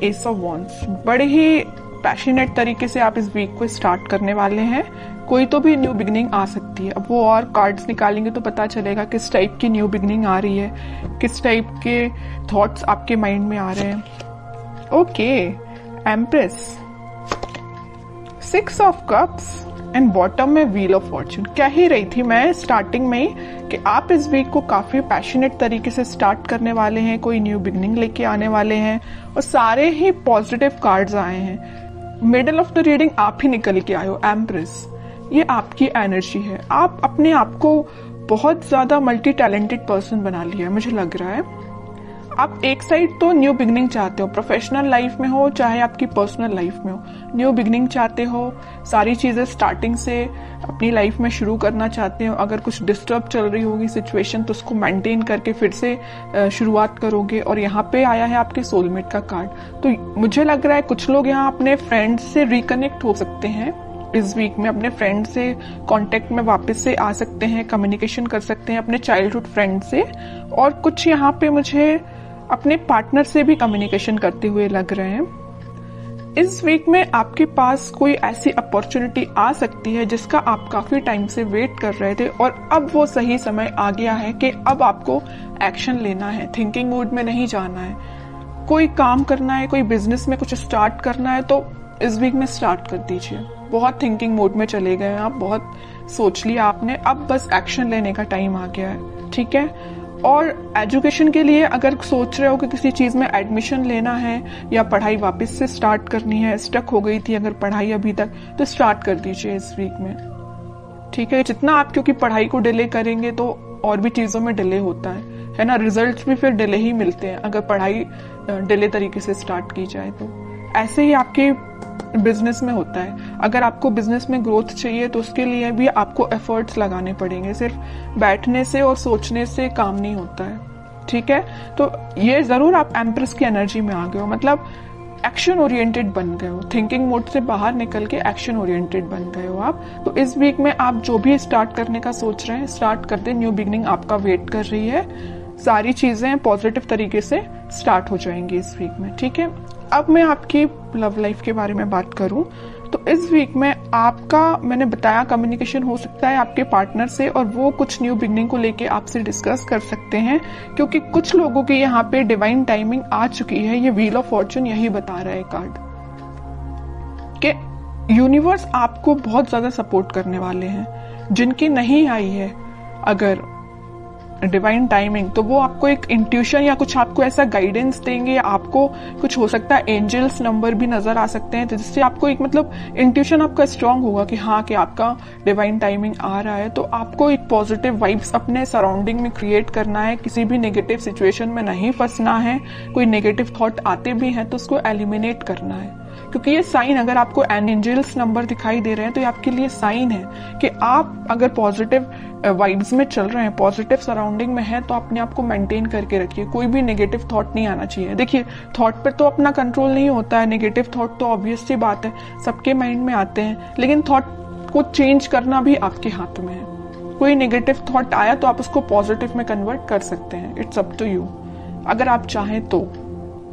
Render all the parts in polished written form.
S of wands. बड़े ही passionate तरीके से आप इस वीक को स्टार्ट करने वाले हैं। कोई तो भी न्यू बिगनिंग आ सकती है। अब वो और कार्ड्स निकालेंगे तो पता चलेगा किस टाइप की न्यू बिगनिंग आ रही है, किस टाइप के थॉट्स आपके माइंड में आ रहे हैं। Okay, empress, 6 of cups and bottom में व्हील ऑफ फॉर्चून। कह ही रही थी मैं स्टार्टिंग में ही कि आप इस वीक को काफी पैशनेट तरीके से स्टार्ट करने वाले हैं, कोई न्यू बिगनिंग लेके आने वाले हैं, और सारे ही पॉजिटिव कार्ड्स आए हैं। मिडल ऑफ द रीडिंग आप ही निकल के आए हो, एम्प्रेस। ये आपकी एनर्जी है। आप अपने आप को बहुत ज्यादा मल्टी टैलेंटेड पर्सन बना लिया है, मुझे लग रहा है। आप एक साइड तो न्यू बिगनिंग चाहते हो, प्रोफेशनल लाइफ में हो चाहे आपकी पर्सनल लाइफ में हो, न्यू बिगनिंग चाहते हो, सारी चीजें स्टार्टिंग से अपनी लाइफ में शुरू करना चाहते हो। अगर कुछ डिस्टर्ब चल रही होगी सिचुएशन तो उसको मेंटेन करके फिर से शुरुआत करोगे। और यहाँ पे आया है आपके सोलमेट का कार्ड। तो मुझे लग रहा है कुछ लोग यहाँ अपने फ्रेंड्स से रिकनेक्ट हो सकते हैं इस वीक में, अपने फ्रेंड से कांटेक्ट में वापस से आ सकते हैं, कम्युनिकेशन कर सकते हैं अपने चाइल्डहुड फ्रेंड से। और कुछ यहाँ पे मुझे अपने पार्टनर से भी कम्युनिकेशन करते हुए लग रहे हैं। इस वीक में आपके पास कोई ऐसी अपॉर्चुनिटी आ सकती है जिसका आप काफी टाइम से वेट कर रहे थे और अब वो सही समय आ गया है कि अब आपको एक्शन लेना है, थिंकिंग मूड में नहीं जाना है। कोई काम करना है, कोई बिजनेस में कुछ स्टार्ट करना है तो इस वीक में स्टार्ट कर दीजिए। बहुत थिंकिंग मोड में चले गए हैं आप, बहुत सोच लिया आपने, अब बस एक्शन लेने का टाइम आ गया है, ठीक है। और एजुकेशन के लिए अगर सोच रहे हो कि किसी चीज में एडमिशन लेना है या पढ़ाई वापस से स्टार्ट करनी है, स्टक हो गई थी अगर पढ़ाई अभी तक, तो स्टार्ट कर दीजिए इस वीक में, ठीक है। जितना आप क्योंकि पढ़ाई को डिले करेंगे तो और भी चीजों में डिले होता है ना, रिजल्ट्स भी फिर डिले ही मिलते हैं अगर पढ़ाई डिले तरीके से स्टार्ट की जाए तो। ऐसे ही आपके बिजनेस में होता है। अगर आपको बिजनेस में ग्रोथ चाहिए तो उसके लिए भी आपको एफर्ट्स लगाने पड़ेंगे, सिर्फ बैठने से और सोचने से काम नहीं होता है, ठीक है। तो ये जरूर आप एम्प्रेस की एनर्जी में आ गए हो, मतलब एक्शन ओरिएंटेड बन गए हो, थिंकिंग मोड से बाहर निकल के एक्शन ओरिएंटेड बन गए हो आप। तो इस वीक में आप जो भी स्टार्ट करने का सोच रहे हैं स्टार्ट कर दे, न्यू बिगनिंग आपका वेट कर रही है। सारी चीजें पॉजिटिव तरीके से स्टार्ट हो जाएंगी इस वीक में, ठीक है। अब मैं आपकी लव लाइफ के बारे में बात करूं तो इस वीक में आपका, मैंने बताया, कम्युनिकेशन हो सकता है आपके पार्टनर से और वो कुछ न्यू बिगनिंग को लेके आपसे डिस्कस कर सकते हैं, क्योंकि कुछ लोगों की यहाँ पे डिवाइन टाइमिंग आ चुकी है। ये व्हील ऑफ फॉर्चून यही बता रहा है कार्ड कि यूनिवर्स आपको बहुत ज्यादा सपोर्ट करने वाले हैं। जिनकी नहीं आई है अगर डिवाइन टाइमिंग, तो वो आपको एक इंट्यूशन या कुछ आपको ऐसा गाइडेंस देंगे। आपको कुछ हो सकता है एंजल्स नंबर भी नजर आ सकते हैं, तो जिससे आपको एक मतलब इंट्यूशन आपका स्ट्रांग होगा कि हाँ कि आपका डिवाइन टाइमिंग आ रहा है। तो आपको एक पॉजिटिव वाइब्स अपने सराउंडिंग में क्रिएट करना है, किसी भी नेगेटिव सिचुएशन में नहीं फंसना है। कोई नेगेटिव थॉट आते भी हैं तो उसको एलिमिनेट करना है, क्योंकि ये साइन, अगर आपको एंजल्स नंबर दिखाई दे रहे हैं तो ये आपके लिए साइन है कि आप अगर पॉजिटिव वाइब्स में चल रहे हैं, पॉजिटिव सराउंडिंग में है, तो अपने आप को मेंटेन करके रखिए। कोई भी नेगेटिव थॉट नहीं आना चाहिए। देखिए, थॉट पे तो अपना कंट्रोल नहीं होता है, नेगेटिव थॉट तो ऑब्वियस सी बात है सबके माइंड में आते हैं, लेकिन थॉट को चेंज करना भी आपके हाथ में है। कोई नेगेटिव थॉट आया तो आप उसको पॉजिटिव में कन्वर्ट कर सकते हैं, इट्स अप टू यू, अगर आप चाहें तो,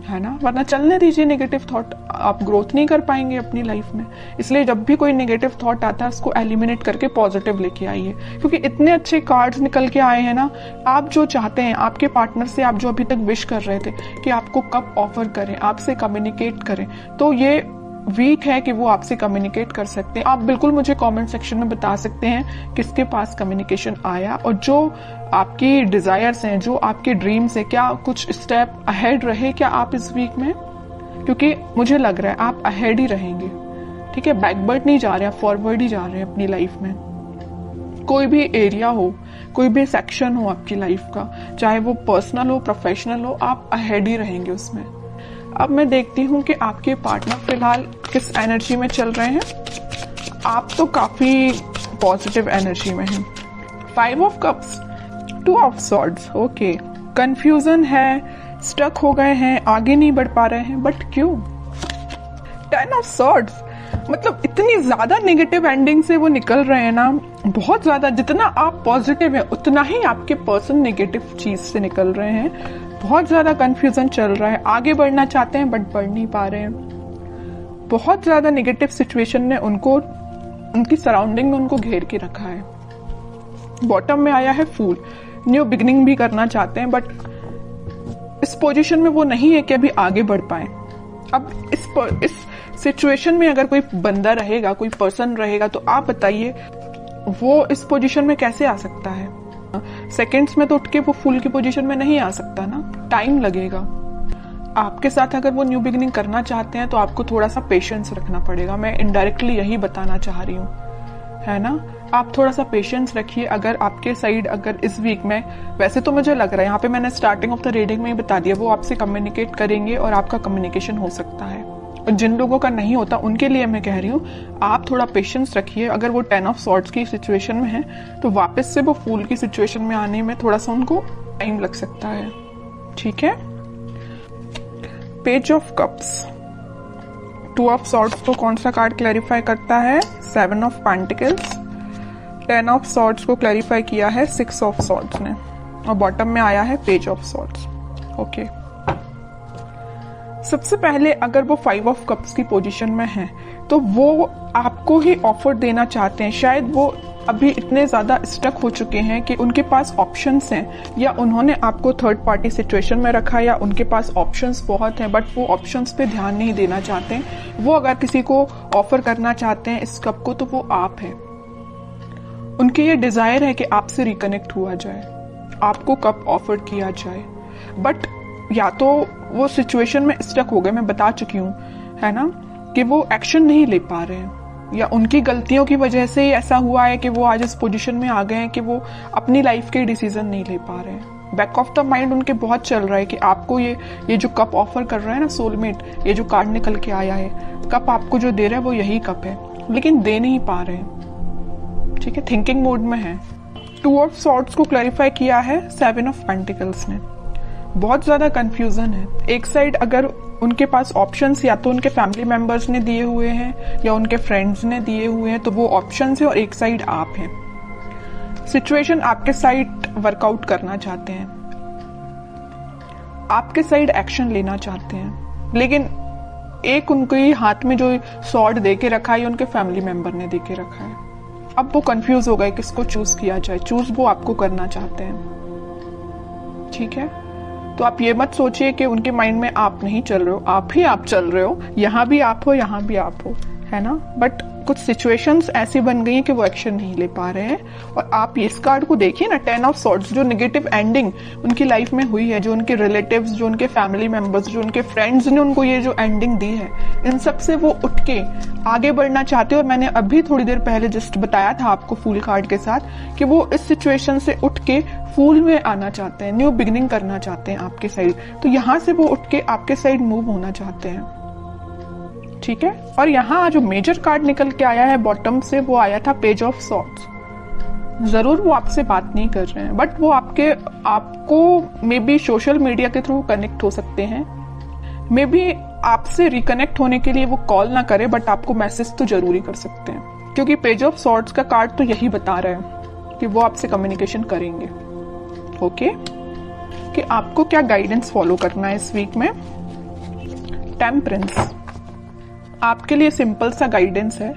है ना। वरना चलने दीजिए नेगेटिव थॉट, आप ग्रोथ नहीं कर पाएंगे अपनी लाइफ में। इसलिए जब भी कोई नेगेटिव थॉट आता है उसको एलिमिनेट करके पॉजिटिव लेके आइए, क्योंकि इतने अच्छे कार्ड्स निकल के आए हैं ना। आप जो चाहते हैं आपके पार्टनर से, आप जो अभी तक विश कर रहे थे कि आपको कब ऑफर करें, आपसे कम्युनिकेट करें, तो ये वीक है कि वो आपसे कम्युनिकेट कर सकते हैं। आप बिल्कुल मुझे कमेंट सेक्शन में बता सकते हैं किसके पास कम्युनिकेशन आया, और जो आपकी डिजायर्स हैं, जो आपके ड्रीम्स हैं, क्या कुछ स्टेप अहेड रहे क्या आप इस वीक में, क्योंकि मुझे लग रहा है आप अहेड ही रहेंगे, ठीक है। बैकवर्ड नहीं जा रहे हैं, फॉरवर्ड ही जा रहे हैं अपनी लाइफ में। कोई भी एरिया हो, कोई भी सेक्शन हो आपकी लाइफ का, चाहे वो पर्सनल हो, प्रोफेशनल हो, आप अहेड ही रहेंगे उसमें। अब मैं देखती हूँ कि आपके पार्टनर फिलहाल किस एनर्जी में चल रहे हैं। आप तो काफी पॉजिटिव एनर्जी में हैं। 5 of cups, 2 of swords, okay. Confusion है, स्टक हो गए हैं, आगे नहीं बढ़ पा रहे हैं, बट क्यों? 10 ऑफ सॉर्ड्स, मतलब इतनी ज्यादा नेगेटिव एंडिंग से वो निकल रहे हैं ना, बहुत ज्यादा। जितना आप पॉजिटिव है उतना ही आपके पर्सन नेगेटिव चीज से निकल रहे हैं। बहुत ज्यादा कंफ्यूजन चल रहा है, आगे बढ़ना चाहते हैं बट बढ़ नहीं पा रहे हैं। बहुत ज्यादा नेगेटिव सिचुएशन ने उनको, उनकी सराउंडिंग में उनको घेर के रखा है। बॉटम में आया है फूल, न्यू बिगनिंग भी करना चाहते हैं बट इस पोजीशन में वो नहीं है कि अभी आगे बढ़ पाए। अब इस सिचुएशन में अगर कोई बंदा रहेगा, कोई पर्सन रहेगा, तो आप बताइए वो इस पोजीशन में कैसे आ सकता है? सेकंड्स में तो उठ के वो फूल की पोजीशन में नहीं आ सकता ना, टाइम लगेगा। आपके साथ अगर वो न्यू बिगिनिंग करना चाहते हैं तो आपको थोड़ा सा पेशेंस रखना पड़ेगा। मैं इनडायरेक्टली यही बताना चाह रही हूँ, है ना। आप थोड़ा सा पेशेंस रखिए। अगर आपके साइड अगर इस वीक में, वैसे तो मुझे लग रहा है, यहाँ पे मैंने स्टार्टिंग ऑफ द रीडिंग में ही बता दिया, वो आपसे कम्युनिकेट करेंगे और आपका कम्युनिकेशन हो सकता है। और जिन लोगों का नहीं होता उनके लिए मैं कह रही हूँ आप थोड़ा पेशेंस रखिए। अगर वो 10 ऑफ सॉर्ड्स की सिचुएशन में है तो वापस से वो फूल की सिचुएशन में आने में थोड़ा सा उनको टाइम लग सकता है, ठीक है। Page of cups, 2 of swords को कौन सा कार्ड क्लैरिफाई करता है? 7 ऑफ पेंटिकल्स। 10 ऑफ सॉर्ड्स को क्लैरिफाई किया है 6 ऑफ सॉर्ड्स ने, और बॉटम में आया है पेज ऑफ सॉर्ड्स। ओके, सबसे पहले अगर वो 5 ऑफ कप्स की पोजीशन में है तो वो आपको ही ऑफर देना चाहते हैं। शायद वो अभी इतने ज्यादा स्टक हो चुके हैं कि उनके पास ऑप्शंस हैं, या उन्होंने आपको थर्ड पार्टी सिचुएशन में रखा, या उनके पास ऑप्शंस बहुत हैं बट वो ऑप्शंस पे ध्यान नहीं देना चाहते हैं। वो अगर किसी को ऑफर करना चाहते हैं इस कप को तो वो आप है। उनकी ये डिजायर है कि आपसे रिकनेक्ट हुआ जाए, आपको कप ऑफर किया जाए, बट या तो वो सिचुएशन में स्टक हो गए, मैं बता चुकी हूँ, है ना, कि वो एक्शन नहीं ले पा रहे हैं, या उनकी गलतियों की वजह से ही ऐसा हुआ है कि वो आज इस पोजीशन में आ गए हैं कि वो अपनी लाइफ के डिसीजन नहीं ले पा रहे हैं। बैक ऑफ द माइंड उनके बहुत चल रहा है कि आपको ये जो कप ऑफर कर रहा है ना सोलमेट, ये जो कार्ड निकल के आया है, कप आपको जो दे रहा है वो यही कप है, लेकिन दे नहीं पा रहे हैं, ठीक है, थिंकिंग मोड में है। 2 ऑफ सॉर्ड्स को क्लैरिफाई किया है 7 ऑफ पेंटिकल्स ने। बहुत ज्यादा कंफ्यूजन है। एक साइड अगर उनके पास ऑप्शंस या तो उनके फैमिली मेंबर्स ने दिए हुए हैं या उनके फ्रेंड्स ने दिए हुए हैं, तो वो ऑप्शंस है, और एक साइड आप हैं। सिचुएशन आपके साइड वर्कआउट करना चाहते हैं, आपके साइड एक्शन लेना चाहते हैं, लेकिन एक उनके हाथ में जो सॉर्ड दे के रखा है उनके फैमिली मेंबर ने दे के रखा है। अब वो कंफ्यूज हो गए किसको चूज किया जाए। चूज वो आपको करना चाहते हैं, ठीक है। तो आप ये मत सोचिए कि उनके माइंड में आप नहीं चल रहे हो, आप ही आप चल रहे हो, यहाँ भी आप हो, यहाँ भी आप हो, है ना। बट कुछ सिचुएशंस ऐसी बन गई हैं कि वो एक्शन नहीं ले पा रहे हैं। और आप इस कार्ड को देखिए ना, 10 ऑफ सॉर्ड्स, जो नेगेटिव एंडिंग उनकी लाइफ में हुई है, जो उनके रिलेटिव्स, जो उनके फैमिली मेंबर्स, जो उनके फ्रेंड्स ने उनको ये जो एंडिंग दी है, इन सब से वो उठ के आगे बढ़ना चाहते हैं। और मैंने अभी थोड़ी देर पहले जस्ट बताया था आपको फूल कार्ड के साथ कि वो इस सिचुएशन से उठ के फूल में आना चाहते हैं, न्यू बिगिनिंग करना चाहते हैं आपके साइड। तो यहाँ से वो उठ के आपके साइड मूव होना चाहते हैं, ठीक है। और यहाँ जो मेजर कार्ड निकल के आया है बॉटम से, वो आया था पेज ऑफ सॉर्ड्स। जरूर वो आपसे बात नहीं कर रहे हैं, बट वो आपको मे बी सोशल मीडिया के थ्रू कनेक्ट हो सकते हैं। मे बी आपसे रिकनेक्ट होने के लिए वो कॉल ना करे, बट आपको मैसेज तो जरूरी कर सकते हैं, क्योंकि पेज ऑफ सॉर्ड्स का कार्ड तो यही बता रहा है कि वो आपसे कम्युनिकेशन करेंगे। ओके, कि आपको क्या गाइडेंस फॉलो करना है इस वीक में। टेम्परेंस आपके लिए सिंपल सा गाइडेंस है।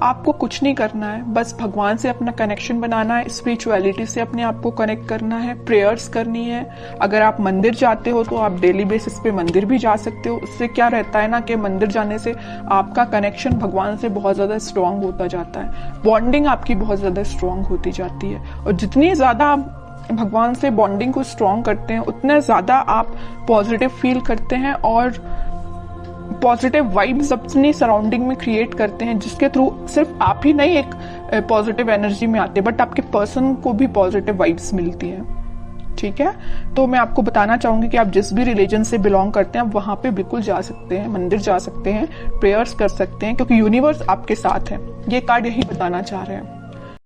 आपको कुछ नहीं करना है, बस भगवान से अपना कनेक्शन बनाना है, स्पिरिचुअलिटी से अपने आप को कनेक्ट करना है, प्रेयर्स करनी है। अगर आप मंदिर जाते हो तो आप डेली बेसिस पे मंदिर भी जा सकते हो। उससे क्या रहता है ना कि मंदिर जाने से आपका कनेक्शन भगवान से बहुत ज्यादा स्ट्रांग होता जाता है, बॉन्डिंग आपकी बहुत ज्यादा स्ट्रांग होती जाती है। और जितनी ज्यादा आप भगवान से बॉन्डिंग को स्ट्रांग करते हैं उतना ज्यादा आप पॉजिटिव फील करते हैं और पॉजिटिव वाइब्स अपनी सराउंडिंग में क्रिएट करते हैं, जिसके थ्रू सिर्फ आप ही नहीं एक पॉजिटिव एनर्जी में आते, बट आपके पर्सन को भी पॉजिटिव वाइब्स मिलती है, ठीक है। तो मैं आपको बताना चाहूंगी कि आप जिस भी रिलीजन से बिलोंग करते हैं आप वहां पे बिल्कुल जा सकते हैं, मंदिर जा सकते हैं, प्रेयर्स कर सकते हैं, क्योंकि यूनिवर्स आपके साथ है। ये कार्ड यही बताना चाह रहे हैं।